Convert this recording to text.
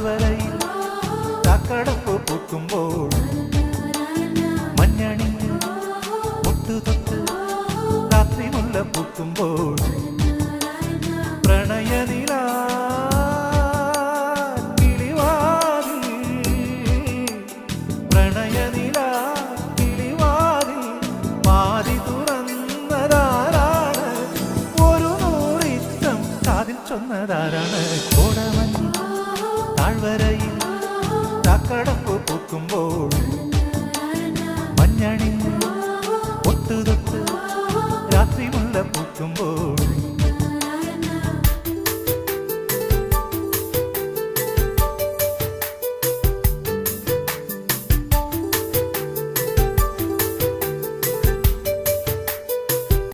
താഴ്വരയിൽ ചാക്കടപ്പ് പൂക്കുമ്പോൾ മഞ്ഞണിഞ്ഞ് മുട്ടുതൊട്ട് രാത്രി മുല്ല പൂക്കുമ്പോൾ പ്രണയനില പ്രണയനില കിളിവാതിൽ മാറി തുറന്നതാരാണ്? ഒരു നൂറിത്തം കാതിൽ ചൊന്നതാരാണ്? കോടമഞ്ഞ് താഴ്വരയിൽ ചാക്കടപ്പ് പൂക്കുമ്പോൾ മഞ്ഞണിഞ്ഞ് ഒട്ടുതൊട്ട് രാത്രി മുല്ല പൂക്കുമ്പോൾ